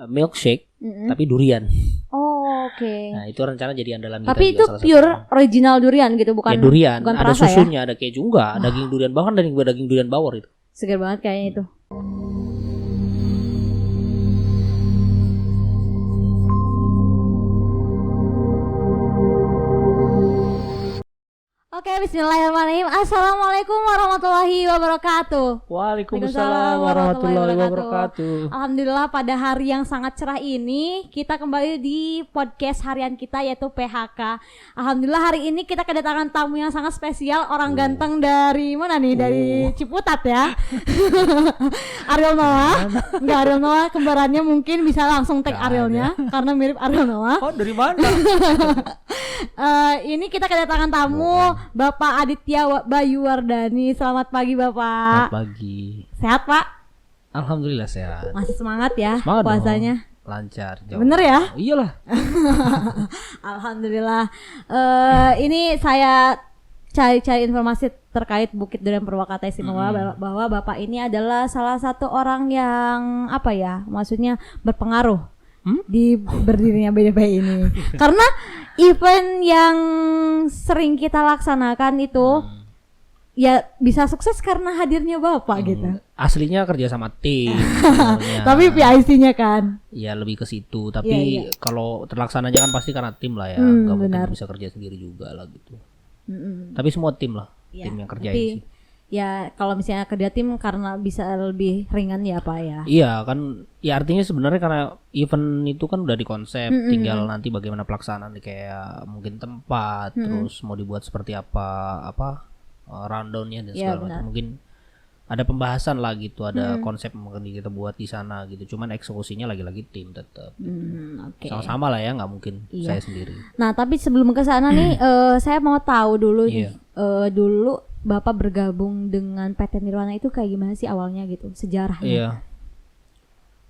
milkshake tapi durian. Oh, oke. Nah, itu rencana jadi andalan kita. Tapi itu pure original durian gitu, bukan? Ya, durian. Bukan ada perasa, susunya, ada keju enggak, daging durian, bahkan daging durian bawor itu. Segar banget kayaknya itu. Oke, bismillahirrahmanirrahim. Assalamualaikum warahmatullahi wabarakatuh. Waalaikumsalam warahmatullahi wabarakatuh. Alhamdulillah pada hari yang sangat cerah ini kita kembali di podcast harian kita yaitu PHK. Alhamdulillah hari ini kita kedatangan tamu yang sangat spesial, orang ganteng dari mana nih? Dari Ciputat ya. Ariel Noah. Enggak, Ariel Noah kembarannya mungkin bisa langsung tag Arielnya karena mirip Ariel Noah. Oh, dari mana? Ini kita kedatangan tamu Bapak Aditya Bayu Wardani. Selamat pagi Bapak. Selamat pagi. Sehat Pak? Alhamdulillah sehat. Masih semangat ya semangat puasanya? Dong. Lancar. Jauh. Bener ya? Iyalah. Alhamdulillah. Ini saya cari informasi terkait Bukit Durian Purwakarta Istimewa bahwa Bapak ini adalah salah satu orang yang apa ya? Maksudnya berpengaruh di berdirinya BDPI ini. Karena event yang sering kita laksanakan itu ya bisa sukses karena hadirnya Bapak gitu. Aslinya kerja sama tim. Tapi PIC-nya kan. Ya lebih ke situ. Tapi kalau terlaksana aja kan pasti karena tim lah ya. Gak mungkin bisa kerja sendiri juga lah gitu. Tapi semua tim lah. Tim yang kerjain sih. Ya kalau misalnya kerja tim karena bisa lebih ringan ya Pak ya. Iya kan, ya artinya sebenarnya karena event itu kan udah dikonsep, tinggal nanti bagaimana pelaksanaan kayak mungkin tempat, terus mau dibuat seperti apa rundownnya dan segala macam. Mungkin ada pembahasan lah gitu, ada konsep mungkin kita buat di sana gitu. Cuman eksekusinya lagi-lagi tim tetap. Okay. Sama-sama lah ya, nggak mungkin saya sendiri. Nah tapi sebelum ke sana nih, saya mau tahu dulu dulu Bapak bergabung dengan PT Nirwana itu kayak gimana sih awalnya gitu, sejarahnya? Iya.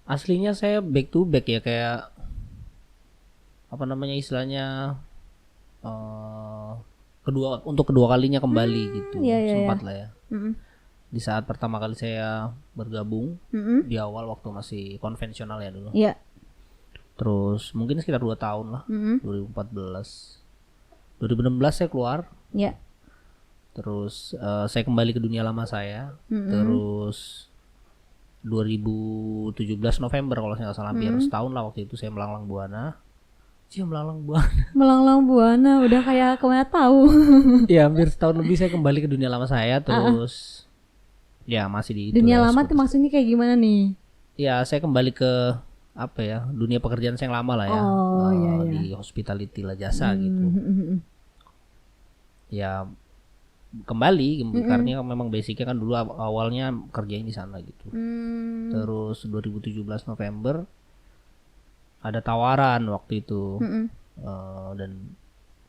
Aslinya saya back to back ya, kayak apa namanya istilahnya untuk kedua kalinya kembali gitu. Sempat lah ya. Di saat pertama kali saya bergabung di awal waktu masih konvensional ya dulu. Iya. Terus mungkin sekitar 2 tahun lah. 2016 saya keluar. Iya. Terus saya kembali ke dunia lama saya. Terus 2017 November kalau saya nggak salah, hampir setahun lah waktu itu saya melanglang buana. Melanglang buana, udah kayak kemana tahu. Ya hampir setahun lebih saya kembali ke dunia lama saya. Terus ya masih di dunia lama tuh maksudnya kayak gimana nih? Ya saya kembali ke apa ya, dunia pekerjaan saya yang lama lah ya. Di hospitality lah, jasa gitu. Ya kembali karena memang basicnya kan dulu awalnya kerjain di sana gitu. Terus 2017 November ada tawaran waktu itu. Dan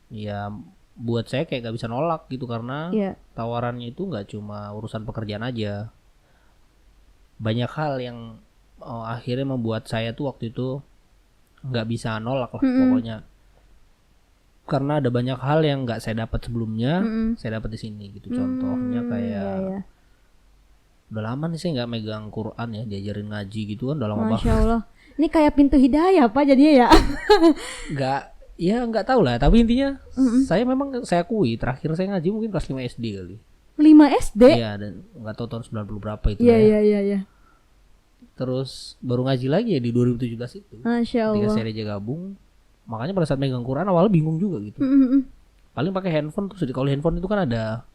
ya buat saya kayak gak bisa nolak gitu karena tawarannya itu gak cuma urusan pekerjaan aja. Banyak hal yang akhirnya membuat saya tuh waktu itu gak bisa nolak lah pokoknya. Karena ada banyak hal yang nggak saya dapat sebelumnya, saya dapat di sini gitu. Contohnya kayak udah lama nih saya nggak megang Quran ya, diajarin ngaji gitu kan udah lama banget. Masya Allah, ini kayak pintu hidayah Pak jadinya ya? Nggak tahu lah. Tapi intinya saya akui terakhir saya ngaji mungkin kelas 5 SD kali. 5 SD? Iya, dan nggak tahu tahun 90 berapa itu. Iya. Terus baru ngaji lagi ya di 2017 itu. Masya Allah. Ketika saya aja gabung. Makanya pada saat megang Quran awalnya bingung juga gitu. Paling pakai handphone, terus kalau handphone itu kan ada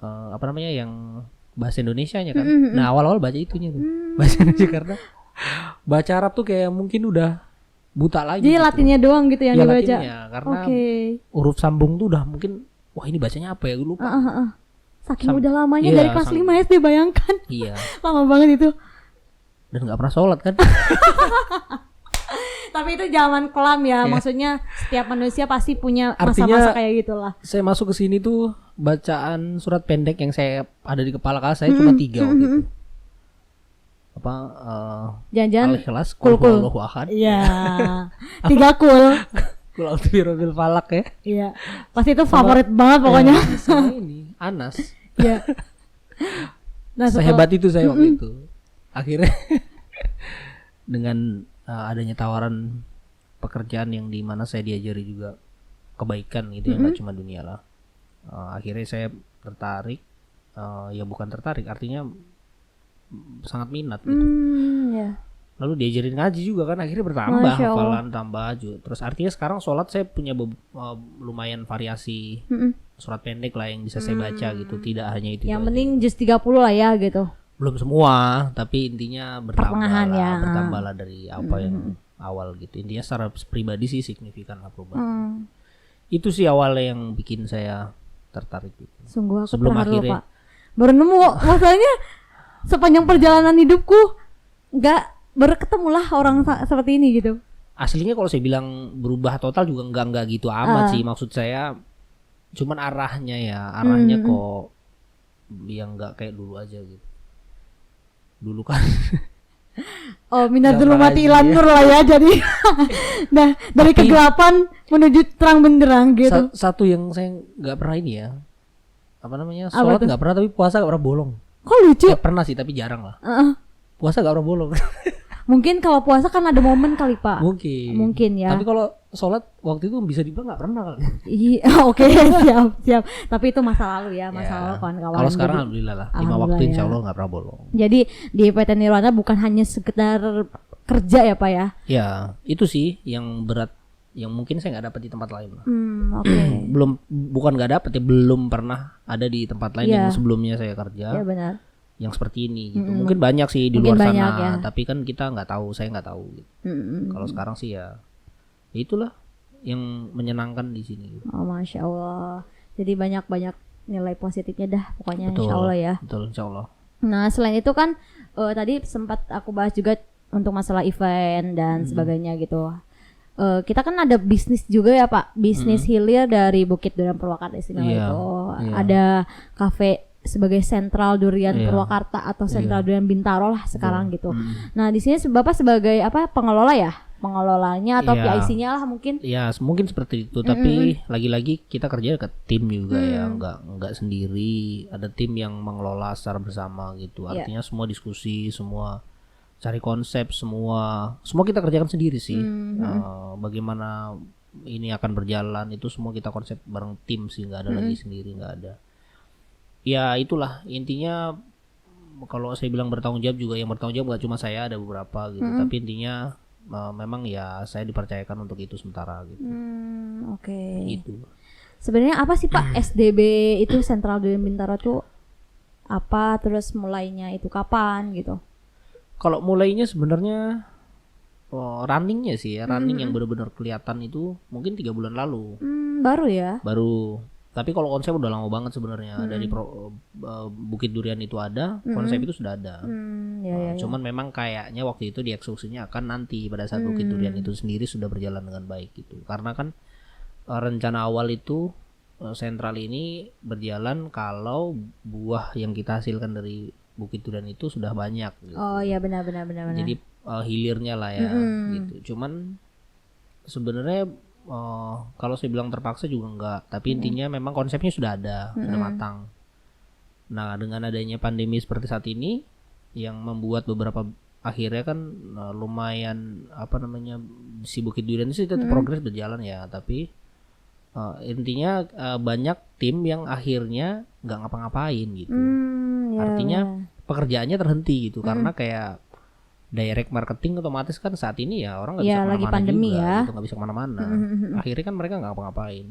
apa namanya yang bahasa Indonesianya kan. Nah awal-awal baca itunya tuh bahasa Indonesia karena baca Arab tuh kayak mungkin udah buta lagi. Jadi gitu. Latinnya doang gitu yang dibaca. Latinnya, karena huruf sambung tuh udah mungkin wah ini bacanya apa ya, gue lupa. Saking udah lamanya dari kelas 5 SD, bayangkan. Iya. Lama banget itu. Dan nggak pernah sholat kan. Tapi itu zaman kelam ya, maksudnya setiap manusia pasti punya masa-masa kayak gitulah. Saya masuk ke sini tuh bacaan surat pendek yang saya ada di kepala saya cuma 3 waktu itu. Apa? Jangan-jangan Al-Ikhlas, Qul huwallahu ahad. Iya. 3 kul. Qul a'udzu birabbil falaq ya. Iya. Pasti itu favorit banget pokoknya. Sama ini Anas. Iya. Nah, sehebat itu saya waktu itu. Akhirnya dengan adanya tawaran pekerjaan yang di mana saya diajari juga kebaikan gitu ya, nggak cuma dunia lah. Akhirnya saya tertarik, ya bukan tertarik, artinya sangat minat gitu. Ya. Lalu diajarin ngaji juga kan, akhirnya bertambah hafalan, tambah juga. Terus artinya sekarang sholat saya punya lumayan variasi surat pendek lah yang bisa saya baca gitu, tidak hanya itu. Yang penting juz 30 lah ya gitu. Belum semua, tapi intinya bertambah lah dari apa yang awal gitu. Intinya secara pribadi sih signifikan lah perubahan. Itu sih awalnya yang bikin saya tertarik gitu. Sungguh aku sebelum akhirnya Pak. Baru nemu masalahnya sepanjang perjalanan hidupku baru ketemulah orang seperti ini gitu. Aslinya kalau saya bilang berubah total juga enggak gitu amat sih. Maksud saya cuman arahnya kok yang enggak kayak dulu aja gitu. Dulu kan minatul mati ilan nur lah ya jadi. Nah, dari kegelapan menuju terang benderang gitu. Satu yang saya nggak pernah ini ya, apa namanya, sholat nggak pernah, tapi puasa nggak pernah bolong. Kok lucu? Ya, pernah sih tapi jarang lah. Puasa nggak pernah bolong. Mungkin kalau puasa kan ada momen kali Pak. Mungkin ya. Tapi kalau sholat waktu itu bisa dibilang nggak pernah kali. Iya, oke, siap. Tapi itu masa lalu ya, lalu kawan-kawan. Kalau sekarang alhamdulillah lah, 5 waktu insya Allah nggak pernah bolong. Jadi di PT Nirwana bukan hanya sekedar kerja ya Pak ya? Ya, itu sih yang berat, yang mungkin saya nggak dapat di tempat lain. Bukan nggak dapat ya, belum pernah ada di tempat lain yang sebelumnya saya kerja. Iya benar. Yang seperti ini gitu. Mungkin banyak sih di luar sana, tapi kan kita nggak tahu, saya nggak tahu gitu. Kalau sekarang sih ya itulah yang menyenangkan di sini gitu. Oh, Masya Allah. Jadi banyak nilai positifnya dah pokoknya. Betul, Insya Allah ya. Betul, Insya Allah. Nah selain itu kan tadi sempat aku bahas juga untuk masalah event dan sebagainya gitu. Kita kan ada bisnis juga ya Pak, bisnis hilir dari Bukit Durian Purwakarta Istimewa itu. Ada kafe sebagai sentral durian Purwakarta atau sentral durian Bintaro lah sekarang gitu. Nah di sini Bapak sebagai pengelola ya, pengelolanya atau PIC-nya lah mungkin? Ya mungkin seperti itu. Tapi lagi-lagi kita kerja ke tim juga ya, nggak sendiri. Ada tim yang mengelola secara bersama gitu. Artinya semua diskusi, semua cari konsep, semua kita kerjakan sendiri sih. Bagaimana ini akan berjalan itu semua kita konsep bareng tim sih, nggak ada lagi sendiri, nggak ada. Ya itulah intinya. Kalau saya bilang bertanggung jawab juga, yang bertanggung jawab gak cuma saya, ada beberapa gitu. Tapi intinya memang ya saya dipercayakan untuk itu sementara gitu. Oke. Gitu. Sebenarnya apa sih Pak SDB itu Sentral Durian Bintaro tuh apa, terus mulainya itu kapan gitu? Kalau mulainya sebenarnya runningnya sih ya, running yang benar-benar kelihatan itu mungkin 3 bulan lalu. Baru ya? Baru. Tapi kalau konsep udah lama banget sebenarnya. Dari Bukit Durian itu ada, konsep itu sudah ada. Cuman memang kayaknya waktu itu dieksekusinya akan nanti pada saat Bukit Durian itu sendiri sudah berjalan dengan baik gitu. Karena kan rencana awal itu sentral ini berjalan kalau buah yang kita hasilkan dari Bukit Durian itu sudah banyak gitu. Oh iya benar. Jadi hilirnya lah ya gitu. Cuman sebenarnya kalau saya bilang terpaksa juga enggak, tapi intinya memang konsepnya sudah ada, sudah matang. Nah, dengan adanya pandemi seperti saat ini yang membuat beberapa akhirnya kan lumayan si Bukit Durian itu tetap progres berjalan ya, tapi intinya banyak tim yang akhirnya nggak ngapa-ngapain gitu. Artinya pekerjaannya terhenti gitu karena kayak direct marketing otomatis kan saat ini ya orang nggak bisa kemana-mana, lagi pandemi juga, gitu, nggak bisa kemana-mana. Akhirnya kan mereka nggak ngapa-ngapain.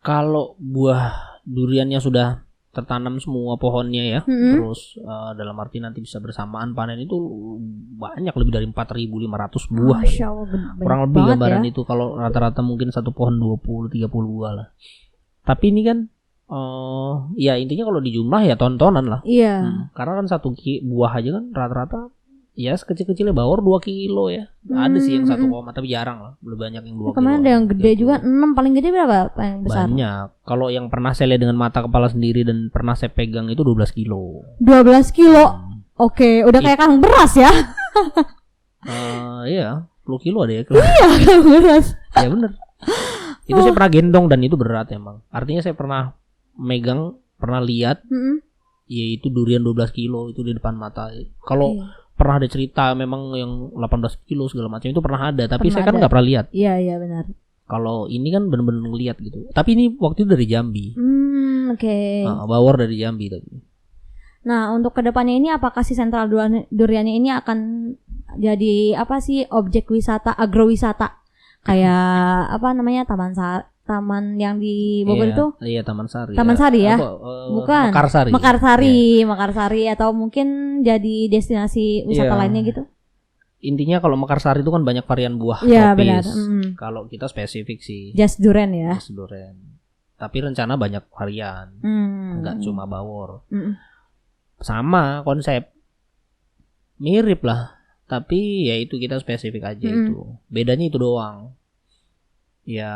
Kalau buah duriannya sudah tertanam semua pohonnya ya, terus dalam arti nanti bisa bersamaan panen itu banyak, lebih dari 4.500 buah. Masya Allah, kurang lebih gambaran ya. Itu kalau rata-rata mungkin satu pohon 20-30 buah lah. Tapi ini kan ya intinya kalau di jumlah ya ton-tonan lah. Iya. Karena kan satu buah aja kan rata-rata ya sekecil-kecilnya bawor 2 kilo ya. Ada sih yang 1, tapi jarang lah. Lebih banyak yang 2 kilo. Kemarin ada yang gede juga 6, paling gede berapa paling besar? Banyak. Kalau yang pernah saya lihat dengan mata kepala sendiri dan pernah saya pegang itu 12 kilo. 12 kilo? Oke, udah kayak kang beras ya? Iya, 10 kilo ada ya. Iya, kang beras. Ya bener. Itu saya pernah gendong dan itu berat emang. Artinya saya pernah megang, pernah lihat, yaitu durian 12 kilo itu di depan mata. Kalau pernah ada cerita memang yang 18 kilo segala macam itu pernah ada, tapi saya kan nggak pernah lihat. Iya benar. Kalau ini kan benar-benar ngelihat gitu. Tapi ini waktu itu dari Jambi. Oke. Bawor dari Jambi tapi. Nah, untuk kedepannya ini apakah si sentral duriannya ini akan jadi apa sih objek wisata, agrowisata kayak apa namanya taman yang di Bogor itu? Iya, Taman Sari. Taman Sari ya? Bukan. Mekarsari atau mungkin jadi destinasi wisata lainnya gitu? Intinya kalau Mekarsari itu kan banyak varian buah Iya, tropis. benar. Kalau kita spesifik sih. Just durian ya. Just durian. Tapi rencana banyak varian. Enggak cuma bawor. Sama konsep. Mirip lah. Tapi ya itu kita spesifik aja itu. Bedanya itu doang. Ya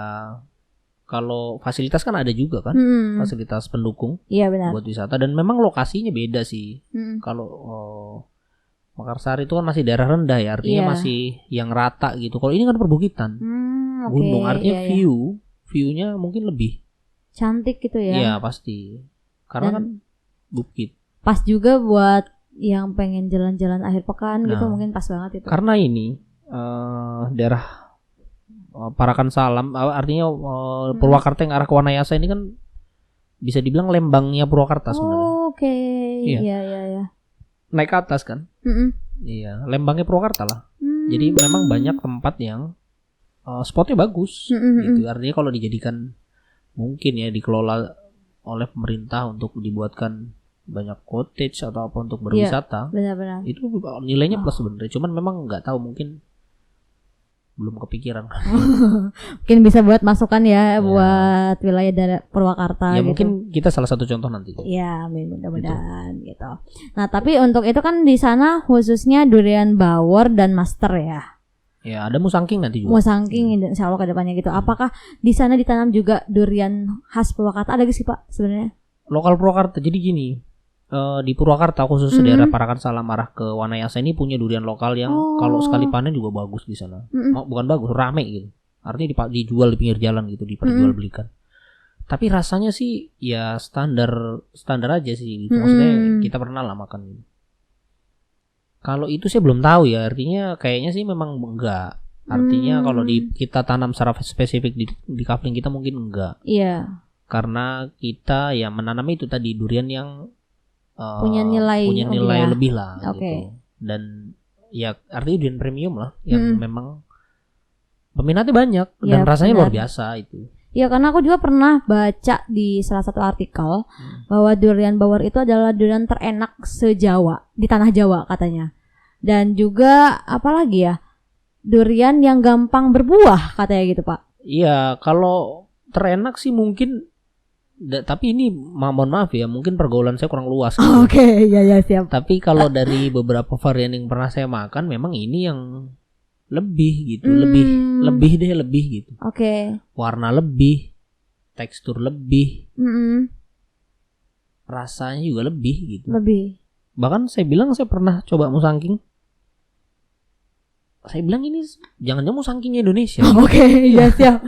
kalau fasilitas kan ada juga kan. Fasilitas pendukung. Iya benar. Buat wisata. Dan memang lokasinya beda sih. Kalau Mekarsari itu kan masih daerah rendah ya. Artinya masih yang rata gitu. Kalau ini kan perbukitan. Gunung. Artinya view-nya mungkin lebih cantik gitu ya. Iya pasti. Karena kan bukit. Pas juga buat yang pengen jalan-jalan akhir pekan gitu mungkin pas banget itu. Karena ini daerah Parakan Salam, artinya Purwakarta yang arah ke Wanayasa ini kan bisa dibilang Lembangnya Purwakarta sebenarnya. Oke. Iya. Naik ke atas kan? Iya, Lembangnya Purwakarta lah. Jadi memang banyak tempat yang spotnya bagus. Gitu. Artinya kalau dijadikan mungkin ya dikelola oleh pemerintah untuk dibuatkan banyak cottage atau apa untuk berwisata, benar-benar. Itu nilainya plus sebenarnya. Cuman memang nggak tahu, mungkin belum kepikiran. Mungkin bisa buat masukan ya buat wilayah dari Purwakarta. Ya gitu. mungkin kita salah satu contoh nanti. Ya, mudah-mudahan gitu. Nah, tapi untuk itu kan di sana khususnya durian bawor dan master ya. Ya, ada musangking nanti juga. Musangking insya Allah ke depannya gitu. Apakah di sana ditanam juga durian khas Purwakarta? Ada gak sih Pak sebenarnya? Lokal Purwakarta. Jadi gini, di Purwakarta khusus daerah Parakan Salam arah ke Wanayasa ini punya durian lokal yang kalau sekali panen juga bagus di sana. Bukan bagus, rame gitu. Artinya dijual di pinggir jalan gitu, diperjualbelikan. Tapi rasanya sih ya standar aja sih gitu. Maksudnya kita pernah lah makan gitu. Kalau itu saya belum tahu ya, artinya kayaknya sih memang enggak. Artinya kalau kita tanam secara spesifik di kafling kita mungkin enggak. Iya. Karena kita ya menanam itu tadi durian yang punya nilai lebih lah gitu. Dan ya artinya durian premium lah yang memang peminatnya banyak dan rasanya luar biasa itu. Ya karena aku juga pernah baca di salah satu artikel bahwa durian bawor itu adalah durian terenak se-Jawa, di tanah Jawa katanya. Dan juga apalagi ya, durian yang gampang berbuah katanya gitu Pak. Iya, kalau terenak sih mungkin, tapi ini mohon maaf ya, mungkin pergaulan saya kurang luas gitu. Oke, ya siap. Tapi kalau dari beberapa varian yang pernah saya makan, memang ini yang lebih gitu, lebih gitu. Oke. Warna lebih, tekstur lebih, rasanya juga lebih gitu. Lebih. Bahkan saya bilang saya pernah coba musangking. Saya bilang ini jangan-jangan musangkingnya Indonesia. Oke, ya siap.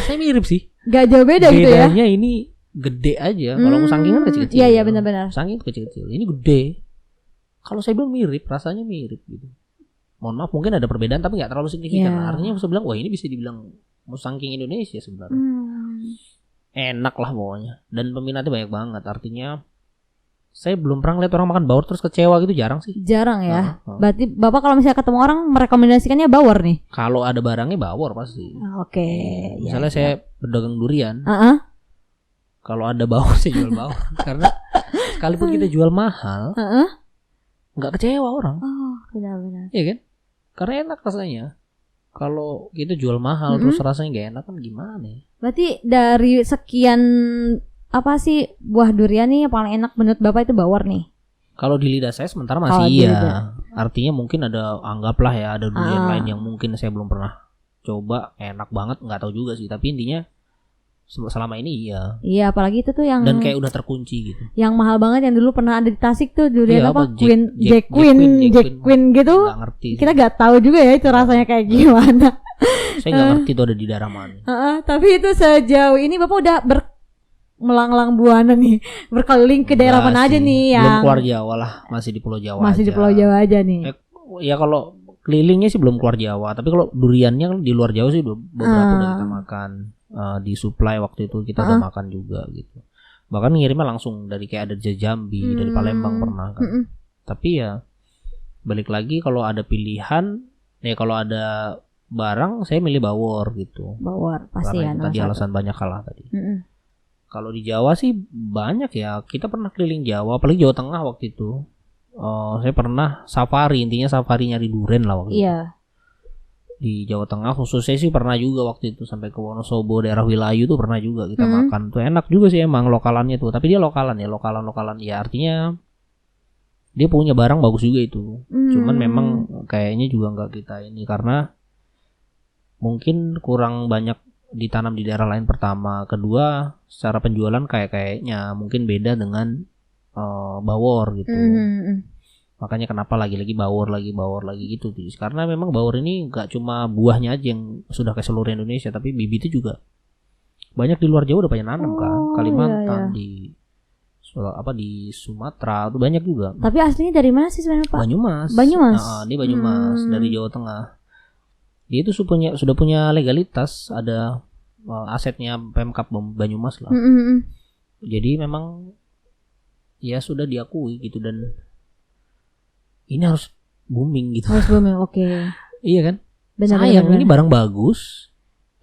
Saya mirip sih. Gak jauh beda gitu ya. Bedanya ini gede aja. Kalau musangking kan kecil-kecil. Iya benar-benar. Musangking itu kecil-kecil. Ini gede. Kalau saya bilang mirip, rasanya mirip gitu. Mohon maaf mungkin ada perbedaan tapi nggak terlalu signifikan. Artinya saya bilang wah ini bisa dibilang musangking Indonesia sebenarnya. Enak lah pokoknya. Dan peminatnya banyak banget. Artinya saya belum pernah lihat orang makan bawor terus kecewa gitu, jarang sih. Jarang ya. Berarti Bapak kalau misalnya ketemu orang merekomendasikannya bawor nih. Kalau ada barangnya bawor pasti. Oke. Misalnya saya berdagang durian. Kalau ada bawor saya jual bawor. Karena sekalipun kita jual mahal, nggak kecewa orang. Oh, benar-benar. Iya kan? Karena enak rasanya. Kalau kita jual mahal terus rasanya nggak enak kan gimana ya? Berarti dari sekian apa sih buah durian nih yang paling enak menurut Bapak itu bawor nih? Kalau di lidah saya sementara masih iya. Artinya mungkin ada, anggaplah ya ada durian lain yang mungkin saya belum pernah coba enak banget, nggak tahu juga sih. Tapi intinya selama ini iya. Iya, apalagi itu tuh yang dan kayak udah terkunci gitu. Yang mahal banget yang dulu pernah ada di Tasik tuh durian apa? Jack Queen gitu. Gak ngerti. Kita nggak tahu juga ya itu rasanya kayak gimana. Saya nggak ngerti itu ada di daerah mana. Tapi itu sejauh ini Bapak melanglang buana nih, berkeliling ke daerah mana aja nih belum yang keluar Jawa lah, masih di Pulau Jawa masih aja. di Pulau Jawa aja nih. Ya kalau kelilingnya sih belum keluar Jawa, tapi kalau duriannya di luar Jawa sih beberapa udah kita makan. Di supply waktu itu kita udah makan juga gitu. Bahkan ngirimnya langsung dari kayak ada dari Jambi, dari Palembang pernah kan. Tapi ya balik lagi kalau ada pilihan, ya kalau ada barang saya milih Bawor gitu. Bawor pasti karena ya. Tadi alasan banyak kalah tadi. Kalau di Jawa sih banyak ya. Kita pernah keliling Jawa, apalagi Jawa Tengah waktu itu. Saya pernah safari, intinya safari nyari duren lah waktu itu. Di Jawa Tengah khususnya sih pernah juga waktu itu sampai ke Wonosobo, daerah Wilayu tuh pernah juga kita makan. Tuh enak juga sih emang lokalannya tuh. Tapi dia lokalan ya artinya dia punya barang bagus juga itu. Cuman memang kayaknya juga nggak kita ini karena mungkin kurang banyak ditanam di daerah lain pertama. Kedua, secara penjualan kayaknya mungkin beda dengan Bawor gitu. Makanya kenapa lagi-lagi Bawor lagi gitu sih. Karena memang Bawor ini nggak cuma buahnya aja yang sudah ke seluruh Indonesia, tapi bibitnya juga banyak di luar Jawa udah banyak nanam kan. Kalimantan, di Sumatera itu banyak juga. Tapi aslinya dari mana sih sebenarnya Pak? Banyumas. Dia Banyumas dari Jawa Tengah. Dia itu sudah punya legalitas, ada asetnya Pemkab Banyumas lah. Jadi memang ya sudah diakui gitu dan ini harus booming gitu. Harus booming, oke. Iya kan? Benar. Ini barang bagus,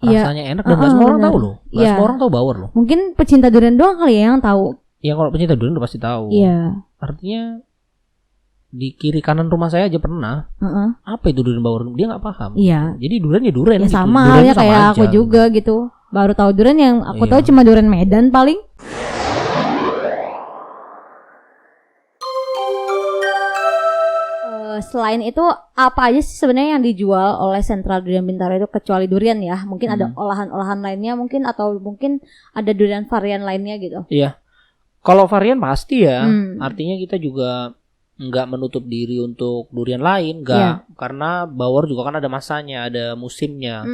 rasanya enak dan nggak semua orang tahu loh. Nggak semua orang tahu Bawor loh. Mungkin pecinta durian doang kali ya yang tahu. Ya kalau pecinta durian udah pasti tahu. Iya. Artinya di kiri kanan rumah saya aja pernah. Apa itu durian Bawor? Dia nggak paham. Iya. Jadi durian ya durian. Ya gitu. sama ya kayak aku juga gitu. Baru tahu durian yang aku tahu cuma durian Medan paling. Selain itu apa aja sih sebenarnya yang dijual oleh Sentral Durian Bintaro itu kecuali durian ya? Mungkin ada olahan-olahan lainnya mungkin atau mungkin ada durian varian lainnya gitu. Iya. Kalau varian pasti ya. Artinya kita juga nggak menutup diri untuk durian lain, nggak. Karena Bawor juga kan ada masanya, ada musimnya.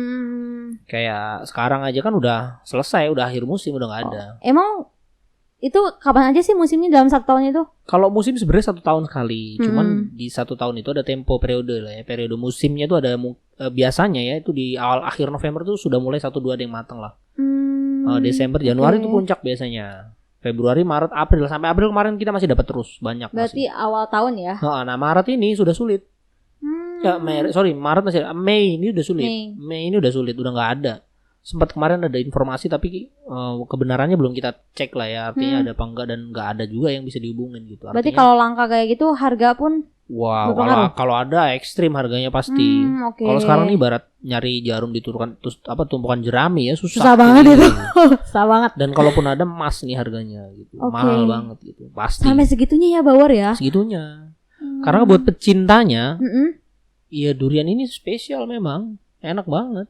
Kayak sekarang aja kan udah selesai, udah akhir musim, udah nggak ada. Emang itu kapan aja sih musimnya dalam 1 tahun itu? Kalau musim sebenarnya 1 tahun sekali. Cuman di 1 tahun itu ada tempo periode lah ya. Periode musimnya itu ada biasanya ya itu di awal akhir November tuh sudah mulai 1-2 ada yang matang lah. Desember, Januari itu puncak biasanya. Februari, Maret, April sampai April kemarin kita masih dapat terus banyak. Berarti masih awal tahun ya? Nah Maret ini sudah sulit. Maret masih. Mei ini udah sulit. Mei ini udah sulit, udah nggak ada. Sempat kemarin ada informasi tapi kebenarannya belum kita cek lah ya. Artinya ada apa enggak dan nggak ada juga yang bisa dihubungin gitu. Artinya, berarti kalau langka kayak gitu harga pun kalau ada ekstrim harganya pasti. Kalau sekarang nih barat nyari jarum diturunkan terus tumpukan jerami ya susah banget itu. Susah banget. Dan kalaupun ada emas nih harganya gitu. Mahal banget gitu. Pasti. Sampai segitunya ya Bawor ya? Segitunya. Karena buat pecintanya ya durian ini spesial memang. Enak banget.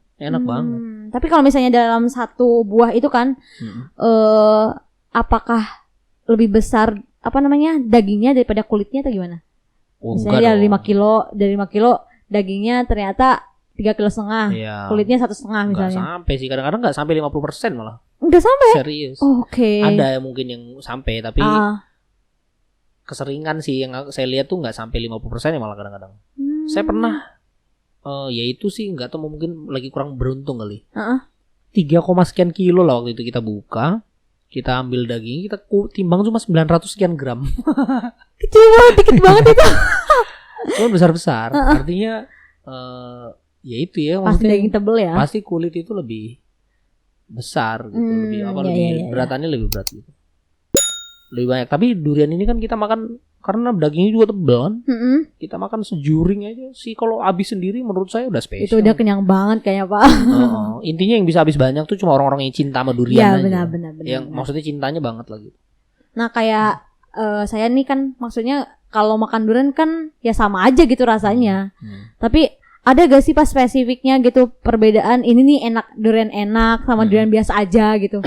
Tapi kalau misalnya dalam satu buah itu kan apakah lebih besar dagingnya daripada kulitnya atau gimana? Misalnya dari 5 kilo dagingnya ternyata 3,5 kilo, kulitnya 1,5 misalnya. Nggak sampai sih, kadang-kadang nggak sampai 50% malah. Nggak sampai? Serius. Oke. Ada mungkin yang sampai tapi keseringan sih yang saya lihat tuh nggak sampai 50% ya malah kadang-kadang. Saya pernah ya itu sih nggak tahu mungkin lagi kurang beruntung kali. 3, sekian kilo lah waktu itu kita buka, kita ambil daging, kita timbang cuma 900 sekian gram. Kecil banget, dikit banget itu. Cuma besar-besar. Artinya ya itu ya. Pasti daging tebel ya. Pasti kulit itu lebih besar gitu, lebih beratannya lebih berat gitu. Lebih banyak. Tapi durian ini kan kita makan karena dagingnya juga tebal kan. Kita makan sejuring aja sih. Kalau habis sendiri menurut saya udah spesial. Itu udah kenyang banget kayaknya Pak. Intinya yang bisa habis banyak tuh cuma orang-orang yang cinta sama durian aja. Benar. Yang maksudnya cintanya banget lagi. Nah kayak saya nih kan maksudnya kalau makan durian kan ya sama aja gitu rasanya. Tapi ada gak sih pas spesifiknya gitu perbedaan ini nih durian enak sama durian biasa aja gitu?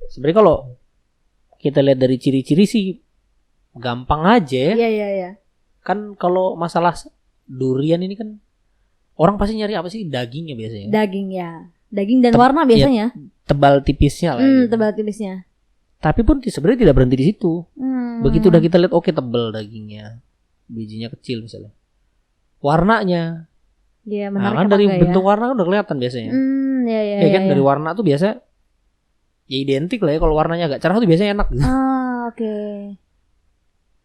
Sebenarnya kalau kita lihat dari ciri-ciri sih gampang aja. Iya. Kan kalau masalah durian ini kan orang pasti nyari apa sih? Dagingnya biasanya. Daging ya. Daging dan warna biasanya. Ya, tebal tipisnya lah. Tebal tipisnya. Tapi pun sebenarnya tidak berhenti di situ. Begitu udah kita lihat oke tebel dagingnya, bijinya kecil misalnya, warnanya, nah kan dari bentuk warna kan udah kelihatan biasanya. Ya kan dari warna tuh biasa ya identik lah ya. Kalau warnanya agak cerah tuh biasanya enak gitu. Oke.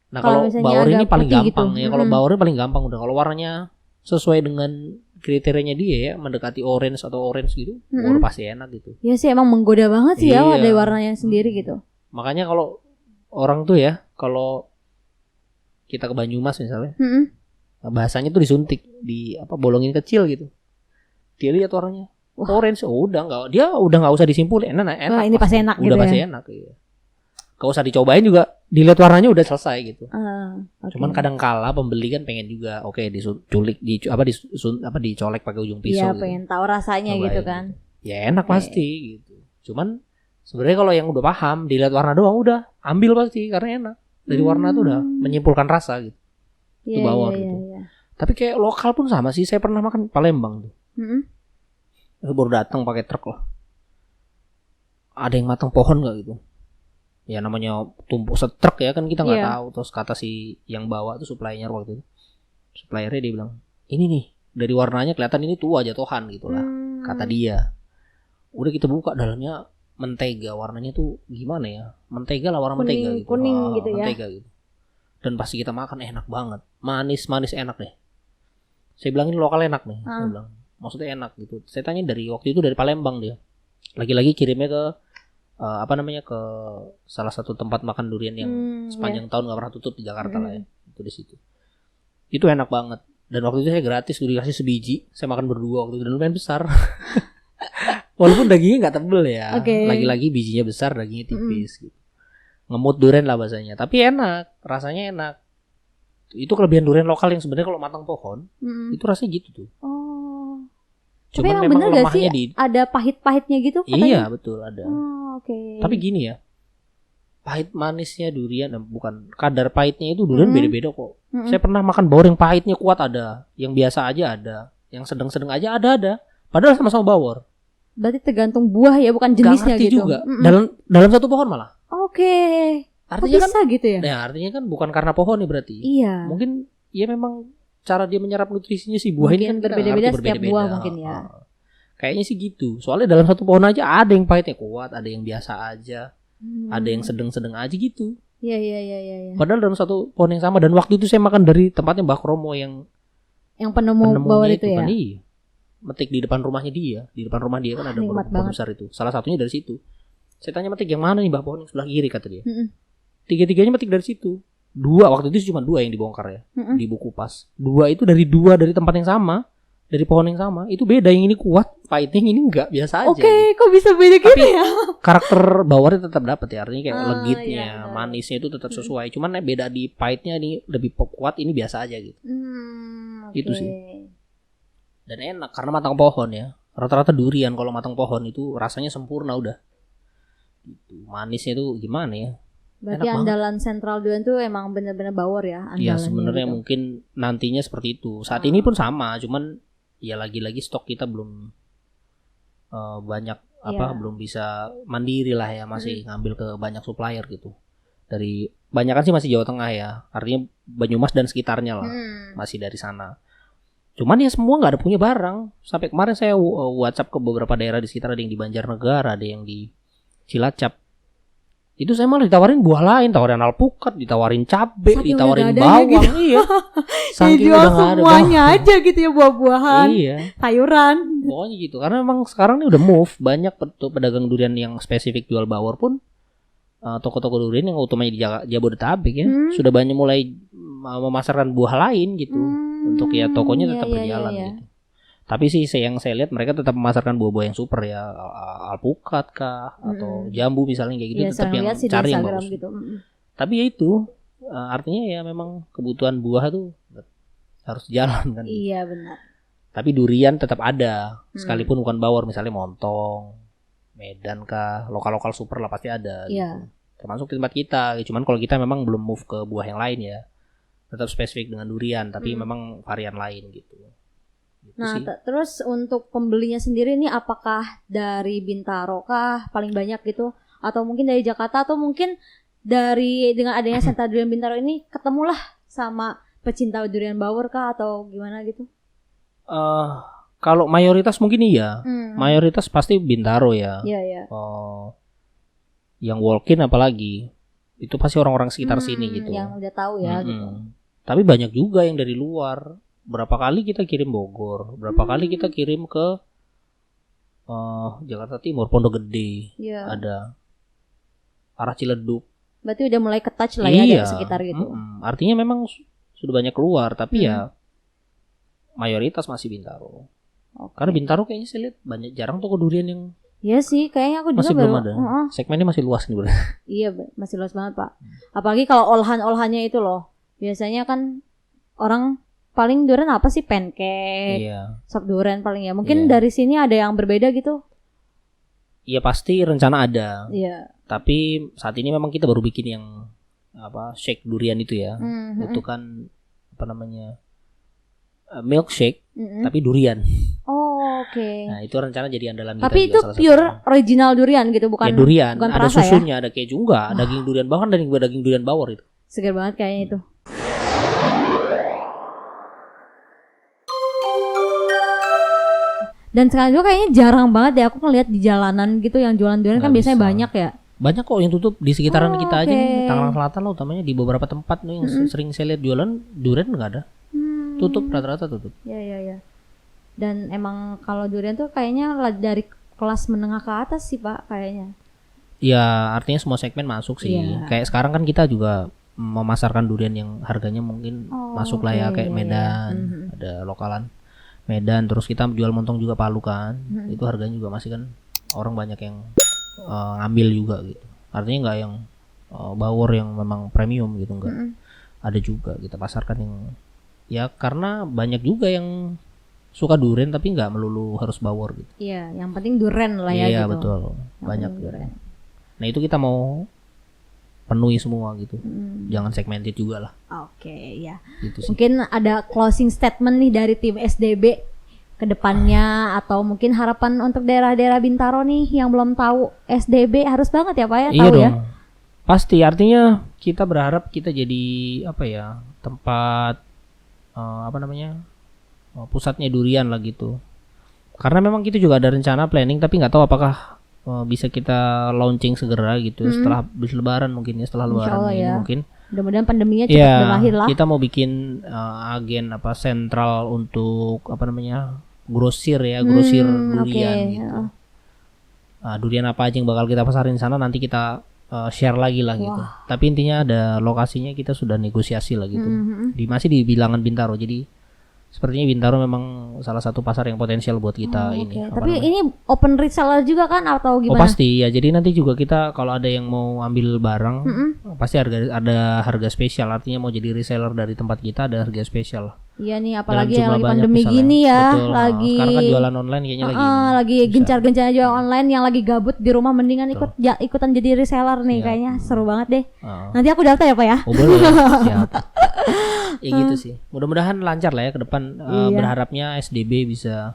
Nah kalau bawor ini paling gampang gitu. Ya. Kalau bawor ini paling gampang udah. Kalau warnanya sesuai dengan kriterianya dia ya, mendekati orange atau orange gitu, udah pasti enak gitu. Ya sih emang menggoda banget sih ya dari warnanya sendiri gitu. Makanya kalau orang tuh ya, kalau kita ke Banyumas misalnya, bahasanya tuh disuntik, bolongin kecil gitu. Dia lihat warnanya orange, dia udah nggak usah disimpulin, enak. Wah, ini pasti enak udah gitu pasti enak. Iya. Gak usah dicobain juga, dilihat warnanya udah selesai gitu. Okay. Cuman kadang kala pembeli kan pengen juga, diculik, dicolek pakai ujung pisau. Iya, gitu. Pengen tahu rasanya gitu kan. Ya enak pasti gitu. Cuman sebenarnya kalau yang udah paham, dilihat warna doang udah ambil pasti karena enak. Dari warna tuh udah menyimpulkan rasa gitu. Itu bawor gitu. Tapi kayak lokal pun sama sih. Saya pernah makan Palembang tuh. Baru datang pakai truk lah. Ada yang matang pohon gak gitu? Ya namanya tumpuk setruk ya kan kita nggak tahu. Terus kata si yang bawa tuh suppliernya waktu itu, suppliernya dia bilang ini nih dari warnanya kelihatan ini tua jatuhan gitulah kata dia. Udah kita buka dalamnya mentega, warnanya tuh gimana ya, mentega lah, warna mentega gitu, kuning gitu ya, mentega gitu. Dan pasti kita makan enak banget, manis enak deh. Saya bilang ini lokal enak nih, saya bilang maksudnya enak gitu. Saya tanya dari waktu itu dari Palembang dia, lagi-lagi kirimnya ke ke salah satu tempat makan durian yang sepanjang tahun nggak pernah tutup di Jakarta lah ya, itu di situ. Itu enak banget. Dan waktu itu saya gratis, gue dikasih sebiji, saya makan berdua waktu itu dan lumayan besar. Walaupun dagingnya nggak tebel ya, lagi-lagi bijinya besar, dagingnya tipis gitu. Ngemut durian lah bahasanya, tapi enak, rasanya enak. Itu kelebihan durian lokal yang sebenarnya kalau matang pohon itu rasanya gitu tuh. Tapi emang bener gak sih ada pahit-pahitnya gitu katanya? Iya betul ada. Okay. Tapi gini ya, pahit manisnya durian, bukan kadar pahitnya itu durian beda-beda kok. Saya pernah makan bawor yang pahitnya kuat ada, yang biasa aja ada, yang sedang-sedang aja ada. Padahal sama-sama bawor. Berarti tergantung buah ya, bukan jenisnya gitu. Juga. Dalam satu pohon malah. Oke. Artinya bisa kan, gitu ya? Nah artinya kan bukan karena pohon nih berarti. Iya. Mungkin ya memang cara dia menyerap nutrisinya si buah mungkin ini kan berbeda-beda setiap buah mungkin ya. Kayaknya sih gitu. Soalnya dalam satu pohon aja ada yang pahitnya kuat, ada yang biasa aja, ada yang sedang-sedang aja gitu. Iya. Padahal dalam satu pohon yang sama. Dan waktu itu saya makan dari tempatnya Mbak Kromo yang penemu bawor itu ya. Iya. Metik di depan rumahnya dia. Di depan rumah dia kan ada pohon besar itu. Salah satunya dari situ. Saya tanya metik yang mana nih Mbak, pohon yang sebelah kiri kata dia. Tiga-tiganya metik dari situ. Waktu itu cuma 2 yang dibongkar ya di buku pas. 2 itu dari tempat yang sama. Dari pohon yang sama, itu beda, yang ini kuat, pahitnya yang ini enggak, biasa aja. Oke, kok bisa beda gitu ya? Karakter bawarnya tetap dapat ya, artinya kayak legitnya, manisnya itu tetap sesuai. Cuman beda di pahitnya, ini lebih kuat, ini biasa aja gitu. Itu sih. Dan enak karena matang pohon ya. Rata-rata durian kalau matang pohon itu rasanya sempurna udah. Gitu. Manisnya itu gimana ya? Berarti andalan sentral durian tuh emang benar-benar bawor ya? Iya sebenarnya gitu. Mungkin nantinya seperti itu. Saat ini pun sama, cuman ya lagi-lagi stok kita belum banyak belum bisa mandiri lah ya, masih ngambil ke banyak supplier gitu. Dari banyak kan sih masih Jawa Tengah ya, artinya Banyumas dan sekitarnya lah, masih dari sana. Cuman ya semua nggak ada punya barang. Sampai kemarin saya WhatsApp ke beberapa daerah di sekitar, ada yang di Banjarnegara, ada yang di Cilacap. Itu saya malah ditawarin buah lain, tawarin alpukat, ditawarin cabe, ditawarin bawang, gitu. Iya. Saking udah nggak ada semuanya aja gitu ya, buah-buahan, sayuran. Pokoknya gitu, karena memang sekarang ini udah move, banyak pedagang durian yang spesifik jual bawor pun, toko-toko durian yang utamanya di Jabodetabek ya, sudah banyak mulai memasarkan buah lain gitu, untuk ya tokonya tetap berjalan gitu. Tapi sih yang saya lihat mereka tetap memasarkan buah-buah yang super ya, alpukat kah atau jambu misalnya kayak gitu, tetap yang cari yang bagus. Gitu. Tapi ya itu artinya ya memang kebutuhan buah tuh harus jalan kan. Iya benar. Tapi durian tetap ada, sekalipun bukan bawor, misalnya Montong, Medan kah, lokal-lokal super lah pasti ada. Gitu. Termasuk di tempat kita. Cuman kalau kita memang belum move ke buah yang lain ya, tetap spesifik dengan durian, tapi memang varian lain gitu. Nah, terus untuk pembelinya sendiri nih apakah dari Bintaro kah paling banyak gitu? atau mungkin dari Jakarta, atau mungkin dengan adanya sentra durian Bintaro ini ketemulah sama pecinta durian bawor kah atau gimana gitu? Kalau mayoritas mungkin iya. Mayoritas pasti Bintaro ya. Iya. Yang walk-in apalagi itu pasti orang-orang sekitar sini gitu. Yang udah tahu ya gitu. Tapi banyak juga yang dari luar. Berapa kali kita kirim Bogor, berapa kali kita kirim ke Jakarta Timur, Pondok Gede, ada arah Ciledug. Berarti udah mulai ke-touch lah ya dari sekitar gitu. Artinya memang sudah banyak keluar, tapi ya mayoritas masih Bintaro. Karena Bintaro kayaknya saya lihat banyak, jarang toko durian yang. Iya sih, kayaknya aku juga masih belum ada. Segmennya masih luas nih, Bro. Iya, masih luas banget, Pak. Apalagi kalau olahan-olahannya itu loh. Biasanya kan orang paling durian apa sih, pancake, sop durian paling ya. Mungkin dari sini ada yang berbeda gitu. Iya pasti rencana ada. Iya. Tapi saat ini memang kita baru bikin yang shake durian itu ya. Itu kan milkshake tapi durian. Oh, oke. Nah, itu rencana jadi andalan kita. Tapi itu pure original durian gitu, bukan? Ya durian, bukan ada susunya, ada keju enggak, daging durian, bahkan daging durian bawor itu. Segar banget kayaknya itu. Dan sekarang juga kayaknya jarang banget ya aku ngeliat di jalanan gitu yang jualan durian kan biasanya banyak ya. Banyak kok yang tutup di sekitaran kita aja nih, Tangerang Selatan lah utamanya, di beberapa tempat nih yang sering saya lihat jualan durian nggak ada. Tutup, rata-rata tutup. Iya. Dan emang kalau durian tuh kayaknya dari kelas menengah ke atas sih Pak kayaknya. Ya artinya semua segmen masuk sih. Kayak sekarang kan kita juga memasarkan durian yang harganya mungkin masuk lah ya, kayak Medan, ada lokalan Medan, terus kita jual montong juga Palu kan, itu harganya juga masih kan orang banyak yang ngambil juga gitu. Artinya nggak yang bawor yang memang premium gitu, enggak. Ada juga kita pasarkan yang ya karena banyak juga yang suka durian tapi nggak melulu harus bawor gitu. Iya, yang penting durian lah ya. Iya gitu. Betul, banyak durian. Nah itu kita mau penuhi semua gitu, jangan segmented juga lah. Oke, ya. Gitu sih. Mungkin ada closing statement nih dari tim SDB ke depannya, atau mungkin harapan untuk daerah-daerah Bintaro nih yang belum tahu SDB, harus banget ya Pak ya, tahu ya. Pasti, artinya kita berharap kita jadi tempat pusatnya durian lah gitu. Karena memang kita juga ada rencana planning, tapi nggak tahu apakah bisa kita launching segera gitu setelah habis Lebaran mungkin ya, setelah Lebaran ini mungkin. Mudah-mudahan pandeminya cepat berakhir lah. Kita mau bikin agen sentral untuk grosir durian gitu. Durian apa aja yang bakal kita pasarin di sana nanti kita share lagi lah gitu. Tapi intinya ada lokasinya kita sudah negosiasi lah gitu. Masih di bilangan Bintaro, jadi sepertinya Bintaro memang salah satu pasar yang potensial buat kita ini. Tapi ini open reseller juga kan atau gimana? Oh pasti ya. Jadi nanti juga kita kalau ada yang mau ambil barang, pasti ada harga spesial. Artinya mau jadi reseller dari tempat kita ada harga spesial. Iya nih, apalagi yang lagi pandemi gini ya. Betul, lagi sekarang kan jualan online kayaknya lagi gencar-gencarnya jualan online, yang lagi gabut di rumah mendingan ikutan jadi reseller nih. Kayaknya seru banget deh. Nanti aku daftar ya Pak ya. Oh boleh. Siap. Ya gitu sih. Mudah-mudahan lancar lah ya ke depan. Berharapnya SDB bisa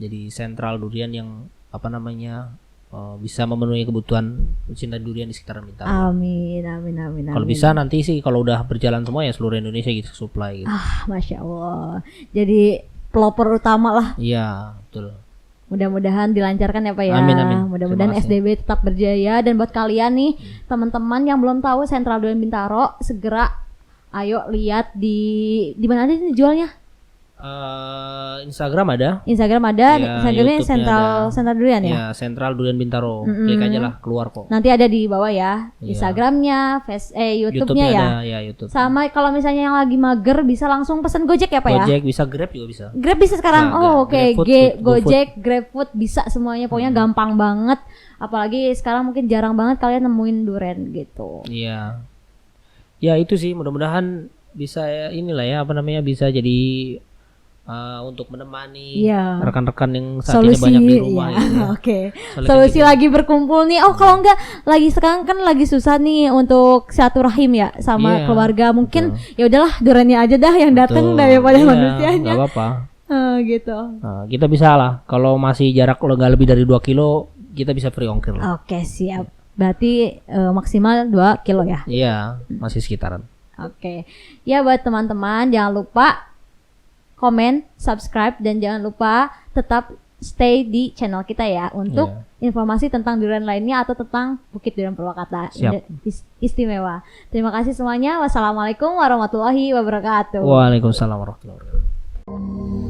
jadi sentral durian yang bisa memenuhi kebutuhan pecinta durian di sekitaran Bintaro. Amin. Kalau bisa nanti sih kalau udah berjalan semua ya seluruh Indonesia gitu supply gitu. Masya Allah. Jadi pelopor utama lah. Iya betul. Mudah-mudahan dilancarkan ya Pak ya. Amin. Mudah-mudahan SDB tetap berjaya. Dan buat kalian nih teman-teman yang belum tahu Sentral Durian Bintaro, segera ayo lihat di mana aja nih jualnya. Instagram ada. Instagramnya Sentral Durian ya. Ya, Sentral Durian Bintaro. Klik aja lah, keluar kok. Nanti ada di bawah ya. Instagramnya, YouTube-nya ya. Ya, YouTube. Sama kalau misalnya yang lagi mager bisa langsung pesen Gojek ya Pak ya. Gojek bisa, Grab juga bisa. Grab bisa sekarang. Oke. Gojek, GrabFood bisa semuanya. Pokoknya gampang banget. Apalagi sekarang mungkin jarang banget kalian nemuin durian gitu. Iya. Ya itu sih, mudah-mudahan bisa bisa jadi untuk menemani rekan-rekan yang saat ini banyak di rumah gitu ya. Oke. Solusi lagi berkumpul nih. Kalau enggak lagi sekarang kan lagi susah nih untuk silaturahim ya sama keluarga. Mungkin ya udahlah duriannya aja dah yang datang daripada manusianya. Enggak apa-apa. Gitu. Kita bisa lah kalau masih jarak nggak lebih dari 2 kilo kita bisa free ongkir lah. Oke, siap. berarti maksimal 2 kilo ya. Iya, masih sekitaran. Oke. Ya buat teman-teman jangan lupa komen, subscribe dan jangan lupa tetap stay di channel kita ya untuk informasi tentang durian lainnya atau tentang Bukit Durian Purwakarta istimewa. Terima kasih semuanya. Wassalamualaikum warahmatullahi wabarakatuh. Waalaikumsalam warahmatullahi wabarakatuh.